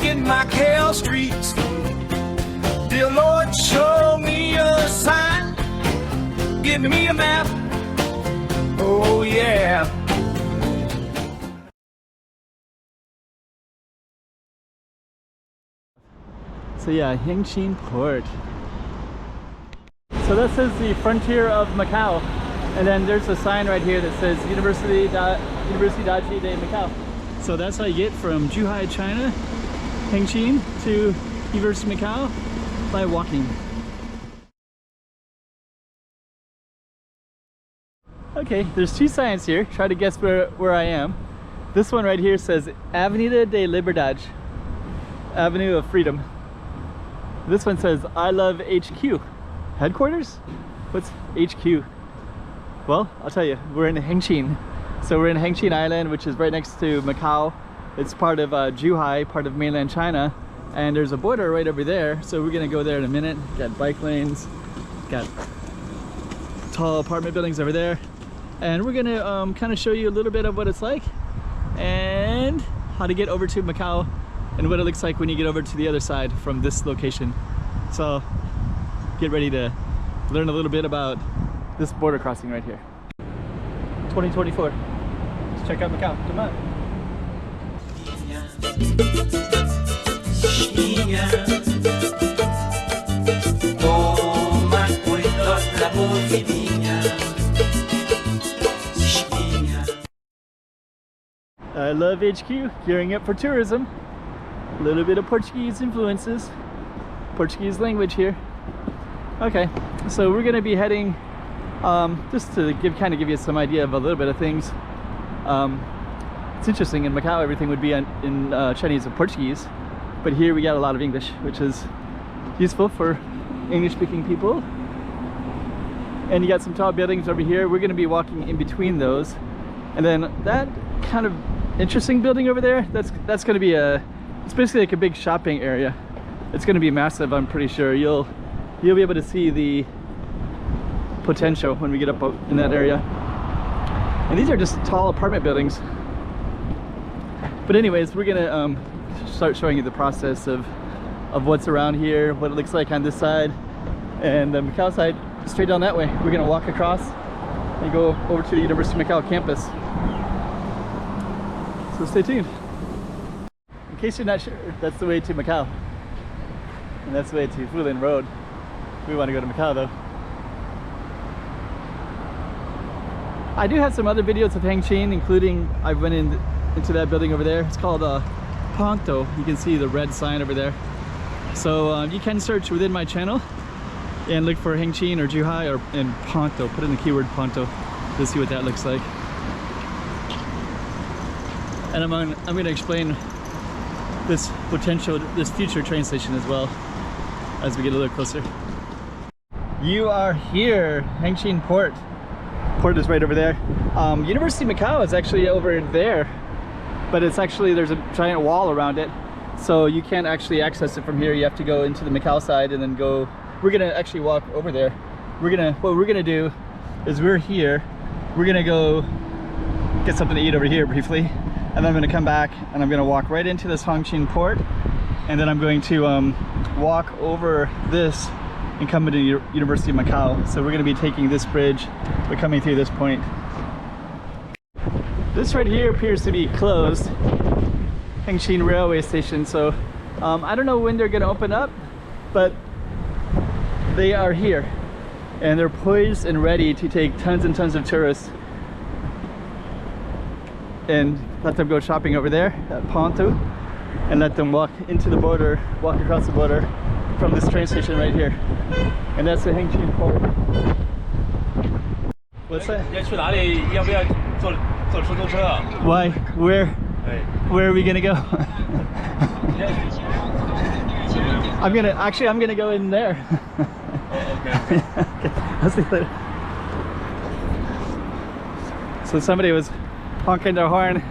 Walking Macau Streets. Dear Lord, show me a sign. Give me a map. Oh yeah. So yeah, HENGQIN Port. So this is the frontier of Macau, and then there's a sign right here that says Universidade de Macau. So that's how you get from Zhuhai, China, HENGQIN to University of Macau by walking. Okay, there's two signs here. Try to guess where I am. This one right here says Avenida de Liberdade, Avenue of Freedom. This one says I love HQ. Headquarters? What's HQ? Well, I'll tell you, we're in HENGQIN. So we're in HENGQIN Island, which is right next to Macau. It's part of Zhuhai, part of mainland China. And there's a border right over there. So we're gonna go there in a minute. Got bike lanes, got tall apartment buildings over there. And we're gonna kind of show you a little bit of what it's like and how to get over to Macau and what it looks like when you get over to the other side from this location. So get ready to learn a little bit about this border crossing right here. 2024. Let's check out Macau. Come on. I love HQ, gearing up for tourism. A little bit of Portuguese influences, Portuguese language here. Okay, so we're gonna be heading, just to kind of give you some idea of a little bit of things. It's interesting, in Macau everything would be in Chinese and Portuguese, but here we got a lot of English, which is useful for English-speaking people. And you got some tall buildings over here. We're gonna be walking in between those. And then that kind of interesting building over there, that's gonna be it's basically like a big shopping area. It's gonna be massive, I'm pretty sure. You'll be able to see the potential when we get up in that area. And these are just tall apartment buildings. But anyways, we're gonna start showing you the process of what's around here, what it looks like on this side, and the Macau side straight down that way. We're gonna walk across and go over to the University of Macau campus. So stay tuned. In case you're not sure, that's the way to Macau. And that's the way to Fulin Road. We want to go to Macau though. I do have some other videos of HENGQIN, including I went into that building over there. It's called Ponto. You can see the red sign over there. So you can search within my channel and look for HENGQIN or Zhuhai or in Ponto. Put in the keyword Ponto to see what that looks like. And I'm going to explain this future train station as well as we get a little closer. You are here, HENGQIN Port. Port is right over there. University of Macau is actually over there, but it's actually, there's a giant wall around it, so you can't actually access it from here. You have to go into the Macau side and then go. We're gonna actually walk over there. What we're gonna do is we're here. We're gonna go get something to eat over here briefly, and then I'm gonna come back and I'm gonna walk right into this HENGQIN Port, and then I'm going to walk over this and come into University of Macau. So we're gonna be taking this bridge, but coming through this point. This right here appears to be closed, HENGQIN railway station. So I don't know when they're gonna open up, but they are here and they're poised and ready to take tons and tons of tourists and let them go shopping over there at Ponto, and let them walk into the border, walk across the border from this train station right here. And that's the HENGQIN Port. What's that? Why? Where are we gonna go? I'm gonna go in there. Okay. I'll see you later. So somebody was honking their horn.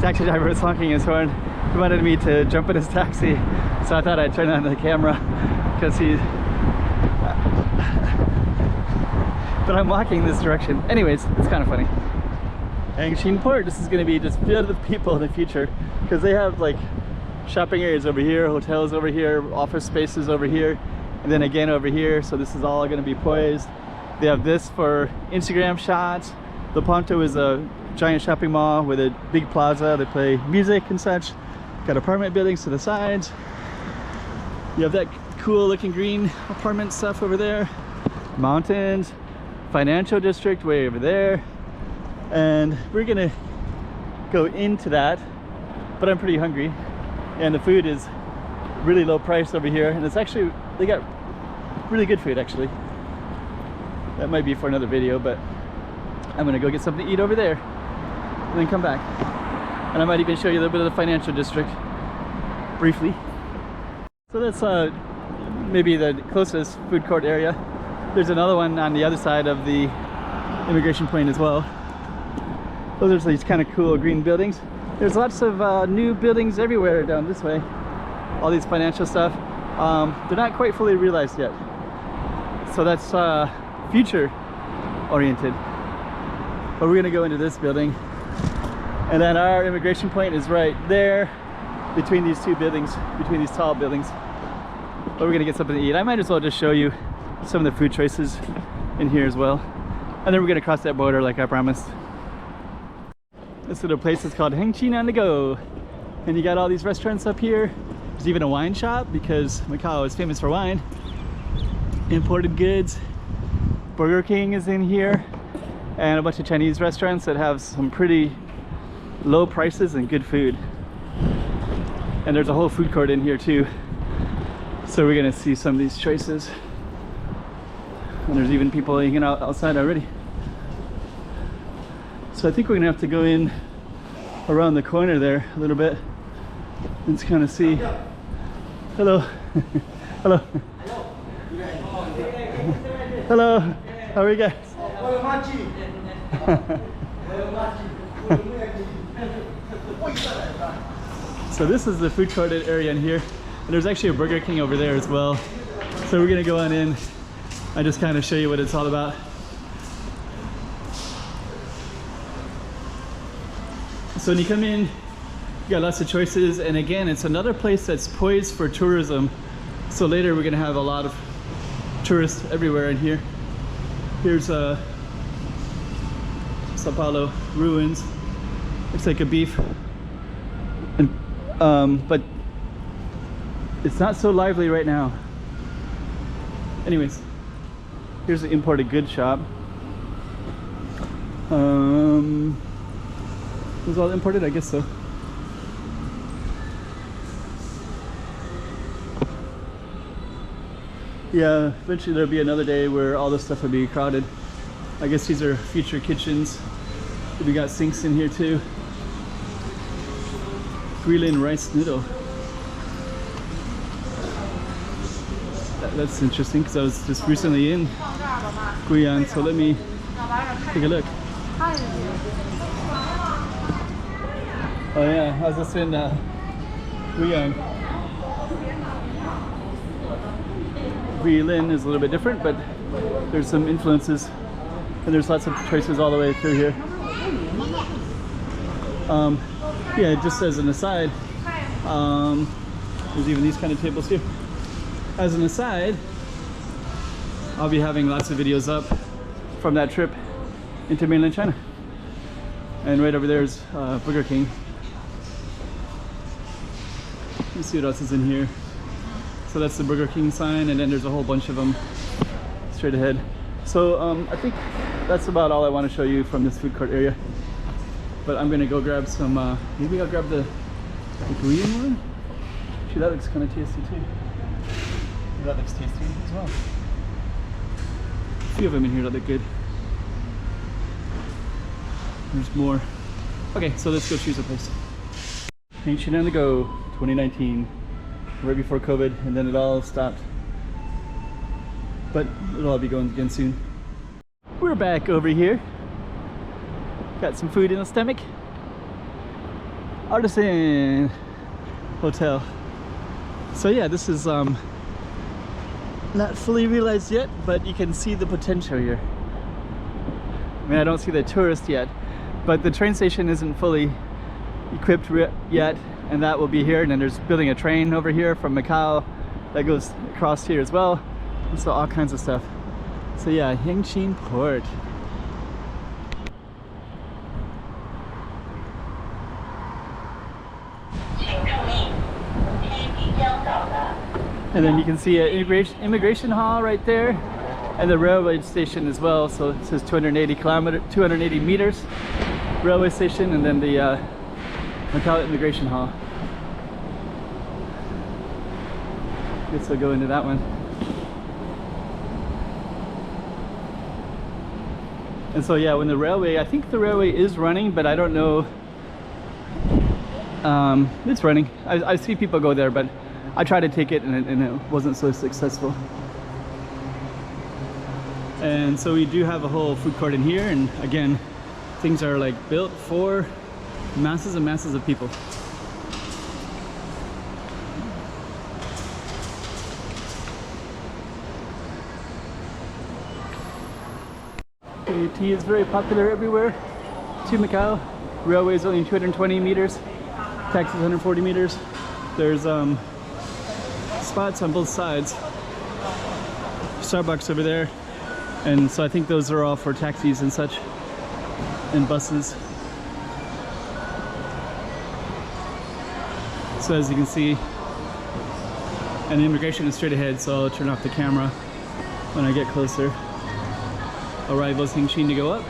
Taxi driver was honking his horn. He wanted me to jump in his taxi, so I thought I'd turn on the camera because but I'm walking this direction. Anyways, it's kind of funny. HENGQIN Port. This is going to be just filled with people in the future because they have like shopping areas over here, hotels over here, office spaces over here, and then again over here. So this is all going to be poised. They have this for Instagram shots. The Ponto is a giant shopping mall with a big plaza. They play music and such. Got apartment buildings to the sides. You have that cool looking green apartment stuff over there. Mountains, financial district way over there. And we're gonna go into that, but I'm pretty hungry. And the food is really low price over here. And it's actually, they got really good food actually. That might be for another video, but I'm gonna go get something to eat over there and then come back. And I might even show you a little bit of the financial district briefly. So that's maybe the closest food court area. There's another one on the other side of the immigration point as well. Those are these kind of cool green buildings. There's lots of new buildings everywhere down this way. All these financial stuff. They're not quite fully realized yet. So that's future oriented. But we're gonna go into this building. And then our immigration point is right there between these two buildings, between these tall buildings. But we're gonna get something to eat. I might as well just show you some of the food choices in here as well. And then we're gonna cross that border like I promised. This little place is called HENGQIN on the go. And you got all these restaurants up here. There's even a wine shop because Macau is famous for wine. Imported goods. Burger King is in here. And a bunch of Chinese restaurants that have some pretty low prices and good food. And there's a whole food court in here too. So we're gonna see some of these choices. And there's even people hanging out outside already. So I think we're gonna have to go in around the corner there a little bit and kind of see. Hello. Hello. Hello. How are you guys? So this is the food court area in here. And there's actually a Burger King over there as well. So we're gonna go on in. I just kind of show you what it's all about. So when you come in, you got lots of choices, and again, it's another place that's poised for tourism. So later we're gonna have a lot of tourists everywhere in here. Here's Sao Paulo ruins. Looks like a beef, and, but it's not so lively right now. Anyways, here's the imported goods shop. Was all imported? I guess so. Yeah, eventually there'll be another day where all this stuff will be crowded. I guess these are future kitchens. We got sinks in here too. Guilin rice noodle. That's interesting because I was just recently in Guian, so let me take a look. Oh yeah, I was just in Guian. Guilin is a little bit different, but there's some influences, and there's lots of choices all the way through here. Yeah, just as an aside, there's even these kind of tables here. As an aside, I'll be having lots of videos up from that trip into mainland China. And right over there is Burger King. Let's see what else is in here. So that's the Burger King sign, and then there's a whole bunch of them straight ahead. So I think that's about all I want to show you from this food court area. But I'm gonna go grab some, maybe I'll grab the Korean one. Actually, that looks kind of tasty too. That looks tasty as well. A few of them in here that look good. There's more. Okay, so let's go choose a place. HENGQIN on the go, 2019. Right before COVID, and then it all stopped. But it'll all be going again soon. We're back over here. Got some food in the stomach. Artisan Hotel. So yeah, this is not fully realized yet, but you can see the potential here. I mean, I don't see the tourists yet, but the train station isn't fully equipped yet, and that will be here. And then there's building a train over here from Macau that goes across here as well, and so all kinds of stuff. So yeah, HENGQIN Port. And then you can see an immigration hall right there, and the railway station as well. So it says 280 meters railway station, and then the Macau immigration hall. Guess we'll go into that one. And so yeah, when the railway, I think the railway is running, but I don't know. It's running. I see people go there, but I tried to take it and it wasn't so successful. And so we do have a whole food court in here, and again, things are like built for masses and masses of people. AT is very popular everywhere to Macau. Railway is only 220 meters, taxi is 140 meters. There's spots on both sides. Starbucks over there, and so I think those are all for taxis and such, and buses. So as you can see, and the immigration is straight ahead, so I'll turn off the camera when I get closer. Arrivals HENGQIN to go up,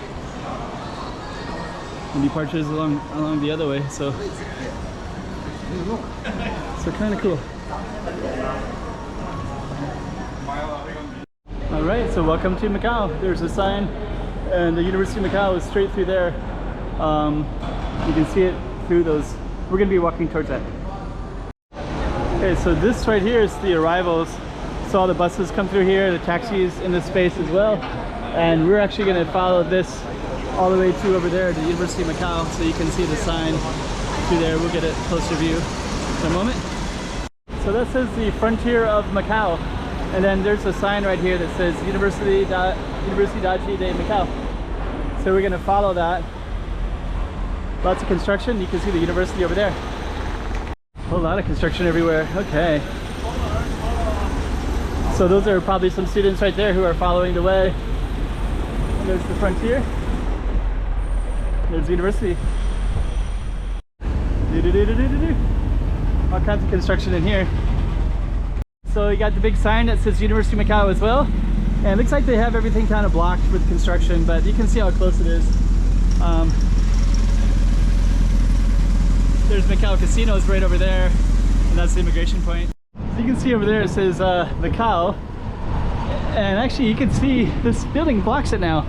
and departures along the other way. So kind of cool. All right, so welcome to Macau. There's a sign, and the University of Macau is straight through there. You can see it through those. We're gonna be walking towards that. Okay, so this right here is the arrivals. So all the buses come through here, the taxis in this space as well. And we're actually gonna follow this all the way to over there, the University of Macau, so you can see the sign through there. We'll get a closer view in a moment. So that says the frontier of Macau, and then there's a sign right here that says Universidade de Macau. So we're gonna follow that. Lots of construction. You can see the university over there. A whole lot of construction everywhere. Okay. So those are probably some students right there who are following the way. And there's the frontier. There's the university. All kinds of construction in here. So you got the big sign that says University of Macau as well. And it looks like they have everything kind of blocked with construction, but you can see how close it is. There's Macau Casinos right over there, and that's the immigration point. So you can see over there it says Macau, and actually you can see this building blocks it now.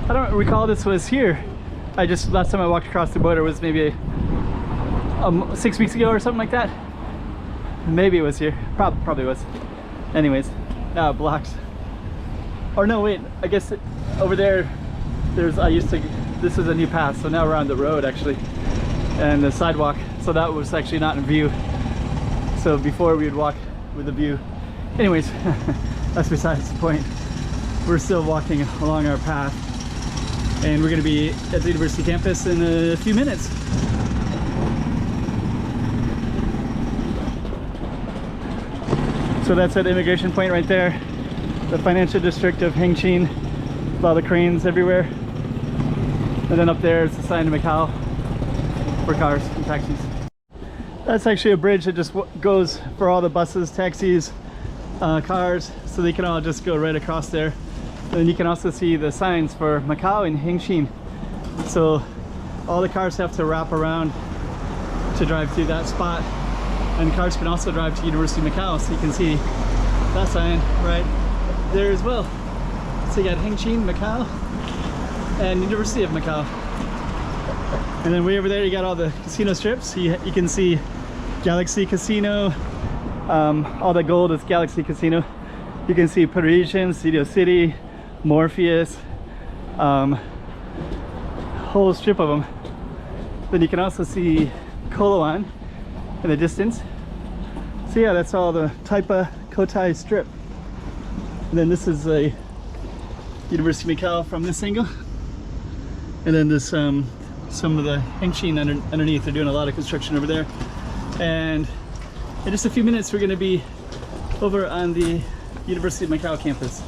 I don't recall this was here. Last time I walked across the border was maybe 6 weeks ago or something like that. Maybe it was here. Probably was. Anyways, now it blocks. Or no, wait. I guess over there, this is a new path. So now we're on the road actually, and the sidewalk. So that was actually not in view. So before we would walk with a view. Anyways, that's besides the point. We're still walking along our path, and we're going to be at the university campus in a few minutes. So that's at the immigration point right there, the financial district of HENGQIN, with all the cranes everywhere. And then up there is the sign of Macau for cars and taxis. That's actually a bridge that just goes for all the buses, taxis, cars, so they can all just go right across there. And then you can also see the signs for Macau and HENGQIN. So all the cars have to wrap around to drive through that spot. And cars can also drive to University of Macau, so you can see that sign right there as well. So you got HENGQIN, Macau, and University of Macau. And then way over there you got all the casino strips. You can see Galaxy Casino, all the gold is Galaxy Casino. You can see Parisian, Studio City, Morpheus, whole strip of them. Then you can also see Koloan in the distance. So yeah, that's all the Taipa Cotai strip. And then this is a University of Macau from this angle. And then this some of the HENGQIN underneath. They're doing a lot of construction over there. And in just a few minutes, we're going to be over on the University of Macau campus.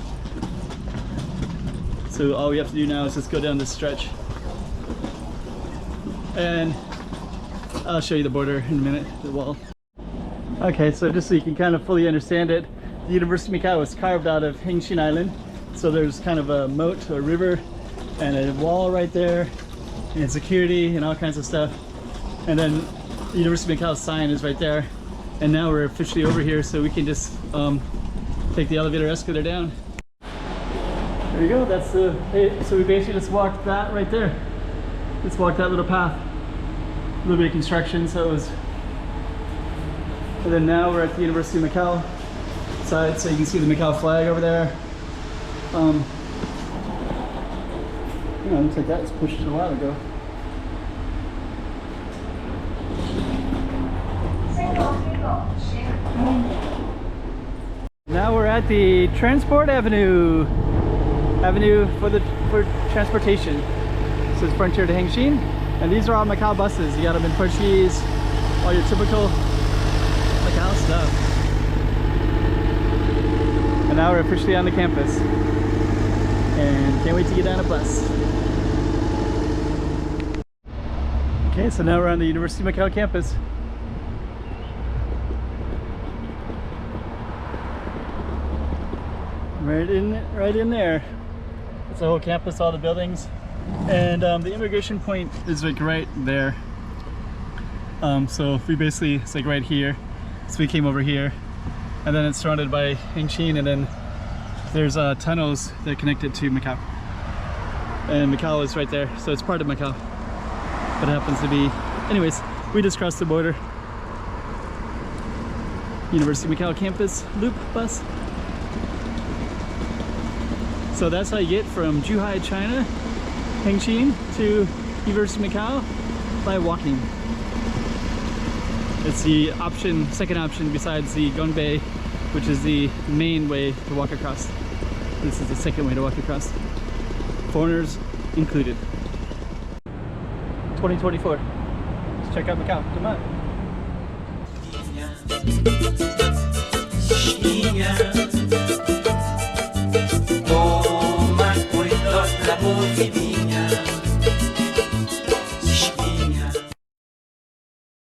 So all we have to do now is just go down this stretch. And I'll show you the border in a minute, the wall. Okay, so just so you can kind of fully understand it, the University of Macau was carved out of HENGQIN Island. So there's kind of a moat or river and a wall right there, and security and all kinds of stuff. And then the University of Macau sign is right there. And now we're officially over here, so we can just take the elevator escalator down. There you go, that's the, so we basically just walked that right there. Let's walk that little path. A little bit of construction, so it was. And then now we're at the University of Macau side, so you can see the Macau flag over there. You know, looks like that was pushed a while ago. Now we're at the Transport Avenue for transportation. This is Frontier to HENGQIN, and these are all Macau buses. You got them in Portuguese, all your typical Macau stuff. And now we're officially on the campus, and can't wait to get on a bus. Okay, so now we're on the University of Macau campus. Right in there. It's the whole campus, all the buildings, and the immigration point is like right there. So we basically, it's like right here. So we came over here, and then it's surrounded by HENGQIN, and then there's tunnels that connect it to Macau. And Macau is right there, so it's part of Macau. But it happens to be, anyways, we just crossed the border. University of Macau campus loop bus. So that's how you get from Zhuhai, China, HENGQIN to University of Macau by walking. It's the option, second option besides the Gongbei, which is the main way to walk across. This is the second way to walk across. Foreigners included. 2024. Let's check out Macau. Come on.